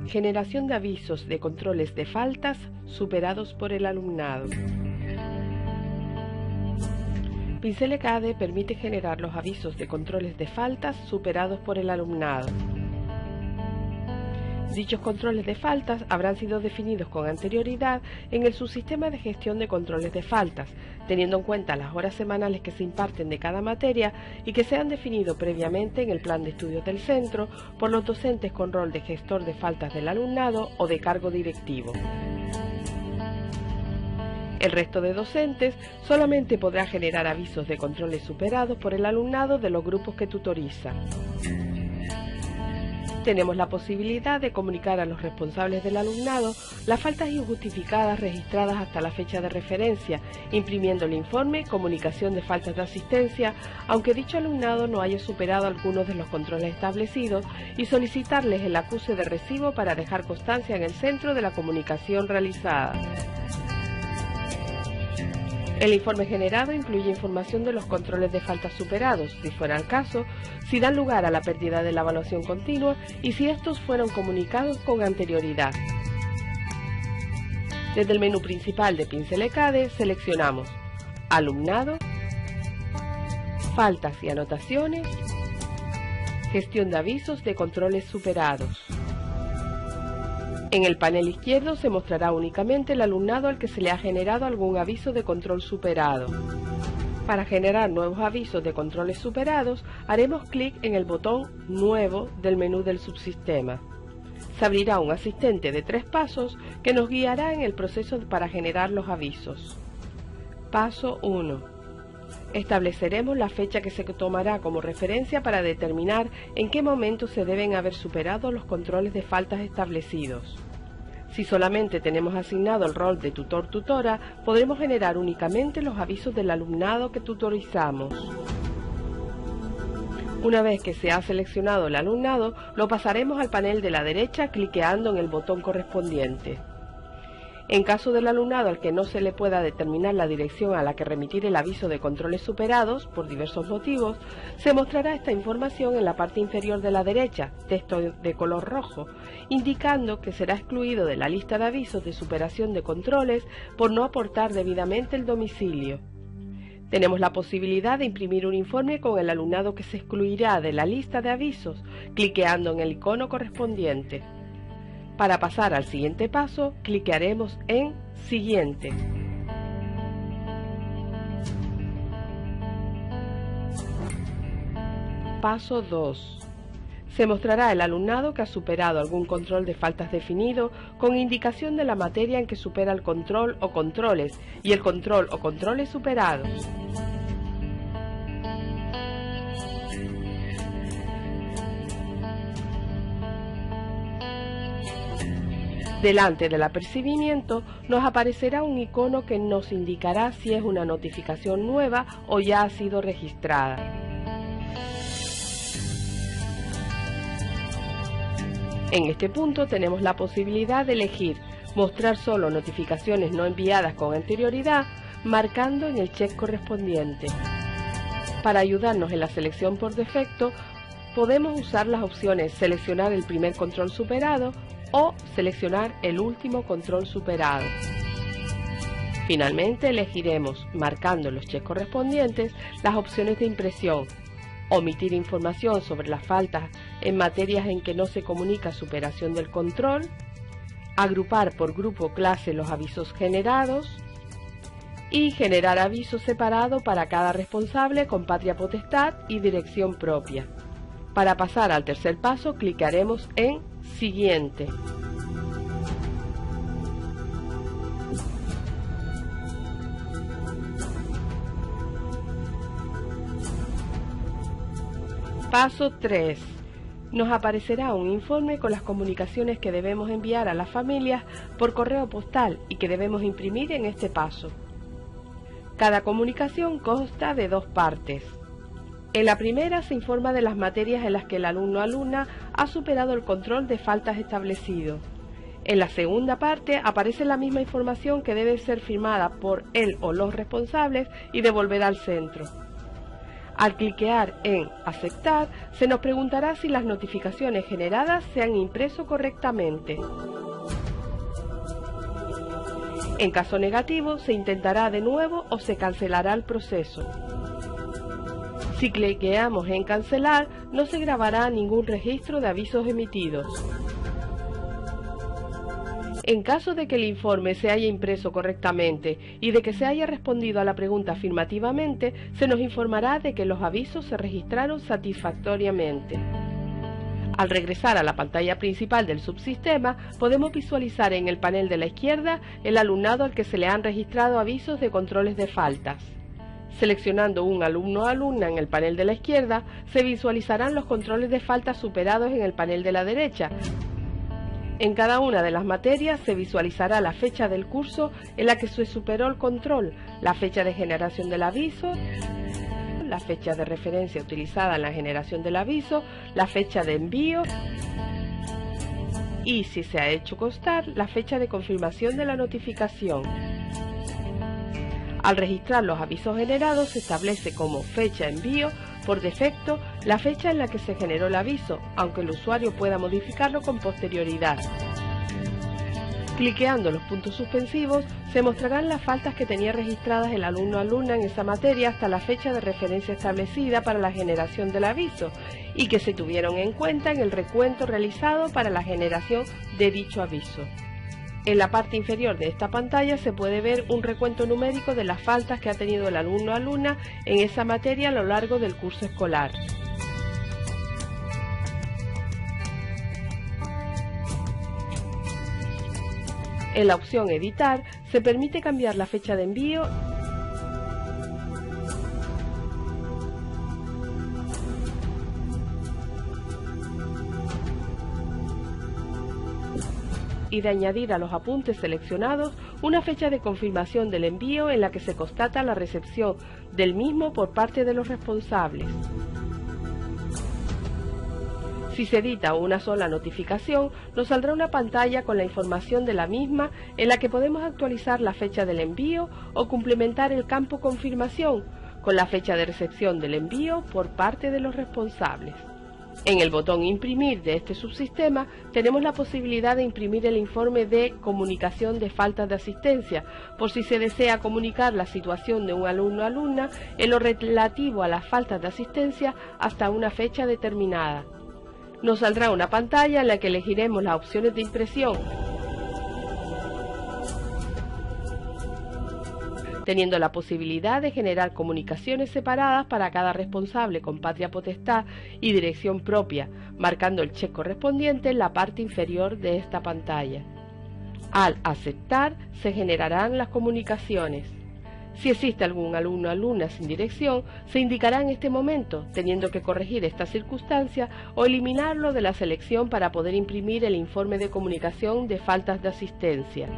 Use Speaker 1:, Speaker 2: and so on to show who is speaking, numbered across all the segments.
Speaker 1: Generación de avisos de controles de faltas superados por el alumnado. Pincel ECADE permite generar los avisos de controles de faltas superados por el alumnado. Dichos controles de faltas habrán sido definidos con anterioridad en el subsistema de gestión de controles de faltas, teniendo en cuenta las horas semanales que se imparten de cada materia y que se han definido previamente en el plan de estudios del centro por los docentes con rol de gestor de faltas del alumnado o de cargo directivo. El resto de docentes solamente podrá generar avisos de controles superados por el alumnado de los grupos que tutoriza. Tenemos la posibilidad de comunicar a los responsables del alumnado las faltas injustificadas registradas hasta la fecha de referencia, imprimiendo el informe Comunicación de faltas de asistencia, aunque dicho alumnado no haya superado algunos de los controles establecidos, y solicitarles el acuse de recibo para dejar constancia en el centro de la comunicación realizada. El informe generado incluye información de los controles de faltas superados, si fuera el caso, si dan lugar a la pérdida de la evaluación continua y si estos fueron comunicados con anterioridad. Desde el menú principal de Pincel ECADE seleccionamos Alumnado, Faltas y anotaciones, Gestión de avisos de controles superados. En el panel izquierdo se mostrará únicamente el alumnado al que se le ha generado algún aviso de control superado. Para generar nuevos avisos de controles superados, haremos clic en el botón Nuevo del menú del subsistema. Se abrirá un asistente de 3 pasos que nos guiará en el proceso para generar los avisos. Paso 1. Estableceremos la fecha que se tomará como referencia para determinar en qué momento se deben haber superado los controles de faltas establecidos. Si solamente tenemos asignado el rol de tutor-tutora, podremos generar únicamente los avisos del alumnado que tutorizamos. Una vez que se ha seleccionado el alumnado, lo pasaremos al panel de la derecha cliqueando en el botón correspondiente. En caso del alumnado al que no se le pueda determinar la dirección a la que remitir el aviso de controles superados, por diversos motivos, se mostrará esta información en la parte inferior de la derecha, texto de color rojo, indicando que será excluido de la lista de avisos de superación de controles por no aportar debidamente el domicilio. Tenemos la posibilidad de imprimir un informe con el alumnado que se excluirá de la lista de avisos, cliqueando en el icono correspondiente. Para pasar al siguiente paso, cliquearemos en Siguiente. Paso 2. Se mostrará el alumnado que ha superado algún control de faltas definido con indicación de la materia en que supera el control o controles y el control o controles superados. Delante del apercibimiento nos aparecerá un icono que nos indicará si es una notificación nueva o ya ha sido registrada. En este punto tenemos la posibilidad de elegir mostrar solo notificaciones no enviadas con anterioridad, marcando en el check correspondiente. Para ayudarnos en la selección por defecto, podemos usar las opciones seleccionar el primer control superado o seleccionar el último control superado. Finalmente elegiremos, marcando los checks correspondientes, las opciones de impresión, omitir información sobre las faltas en materias en que no se comunica superación del control, agrupar por grupo o clase los avisos generados y generar avisos separados para cada responsable con patria potestad y dirección propia. Para pasar al tercer paso, clicaremos en Siguiente. Paso 3. Nos aparecerá un informe con las comunicaciones que debemos enviar a las familias por correo postal y que debemos imprimir en este paso. Cada comunicación consta de 2 partes. En la primera se informa de las materias en las que el alumno o alumna ha superado el control de faltas establecido. En la segunda parte aparece la misma información que debe ser firmada por él o los responsables y devolver al centro. Al cliquear en Aceptar, se nos preguntará si las notificaciones generadas se han impreso correctamente. En caso negativo, se intentará de nuevo o se cancelará el proceso. Si cliqueamos en Cancelar, no se grabará ningún registro de avisos emitidos. En caso de que el informe se haya impreso correctamente y de que se haya respondido a la pregunta afirmativamente, se nos informará de que los avisos se registraron satisfactoriamente. Al regresar a la pantalla principal del subsistema, podemos visualizar en el panel de la izquierda el alumnado al que se le han registrado avisos de controles de faltas. Seleccionando un alumno o alumna en el panel de la izquierda, se visualizarán los controles de faltas superados en el panel de la derecha. En cada una de las materias se visualizará la fecha del curso en la que se superó el control, la fecha de generación del aviso, la fecha de referencia utilizada en la generación del aviso, la fecha de envío y, si se ha hecho constar, la fecha de confirmación de la notificación. Al registrar los avisos generados, se establece como fecha envío por defecto la fecha en la que se generó el aviso, aunque el usuario pueda modificarlo con posterioridad. Cliqueando los puntos suspensivos, se mostrarán las faltas que tenía registradas el alumno o alumna en esa materia hasta la fecha de referencia establecida para la generación del aviso y que se tuvieron en cuenta en el recuento realizado para la generación de dicho aviso. En la parte inferior de esta pantalla se puede ver un recuento numérico de las faltas que ha tenido el alumno o alumna en esa materia a lo largo del curso escolar. En la opción Editar se permite cambiar la fecha de envío y de añadir a los apuntes seleccionados una fecha de confirmación del envío en la que se constata la recepción del mismo por parte de los responsables. Si se edita una sola notificación, nos saldrá una pantalla con la información de la misma en la que podemos actualizar la fecha del envío o complementar el campo confirmación con la fecha de recepción del envío por parte de los responsables. En el botón Imprimir de este subsistema tenemos la posibilidad de imprimir el informe de comunicación de faltas de asistencia, por si se desea comunicar la situación de un alumno o alumna en lo relativo a las faltas de asistencia hasta una fecha determinada. Nos saldrá una pantalla en la que elegiremos las opciones de impresión, teniendo la posibilidad de generar comunicaciones separadas para cada responsable con patria potestad y dirección propia, marcando el check correspondiente en la parte inferior de esta pantalla. Al aceptar, se generarán las comunicaciones. Si existe algún alumno o alumna sin dirección, se indicará en este momento, teniendo que corregir esta circunstancia o eliminarlo de la selección para poder imprimir el informe de comunicación de faltas de asistencia.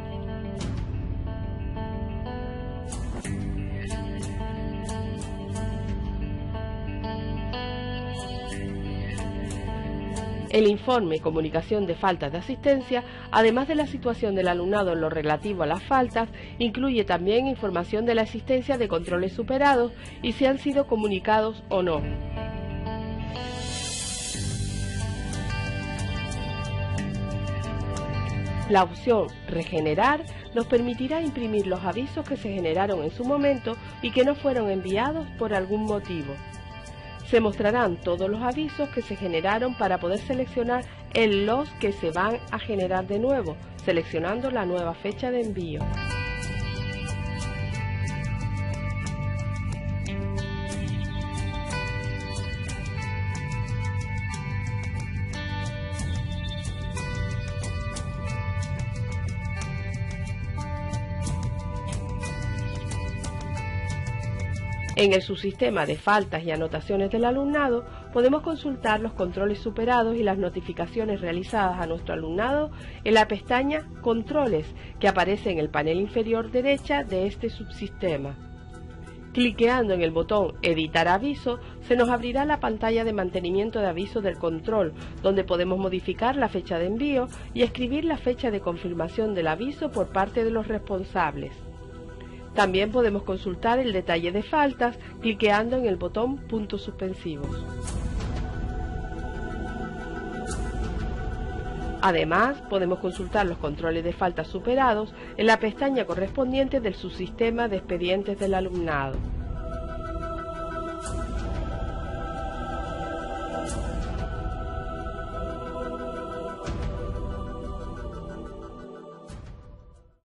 Speaker 1: El informe Comunicación de faltas de asistencia, además de la situación del alumnado en lo relativo a las faltas, incluye también información de la existencia de controles superados y si han sido comunicados o no. La opción Regenerar nos permitirá imprimir los avisos que se generaron en su momento y que no fueron enviados por algún motivo. Se mostrarán todos los avisos que se generaron para poder seleccionar los que se van a generar de nuevo, seleccionando la nueva fecha de envío. En el subsistema de faltas y anotaciones del alumnado podemos consultar los controles superados y las notificaciones realizadas a nuestro alumnado en la pestaña Controles, que aparece en el panel inferior derecha de este subsistema. Cliqueando en el botón Editar aviso, se nos abrirá la pantalla de mantenimiento de aviso del control, donde podemos modificar la fecha de envío y escribir la fecha de confirmación del aviso por parte de los responsables. También podemos consultar el detalle de faltas cliqueando en el botón puntos suspensivos. Además, podemos consultar los controles de faltas superados en la pestaña correspondiente del subsistema de expedientes del alumnado.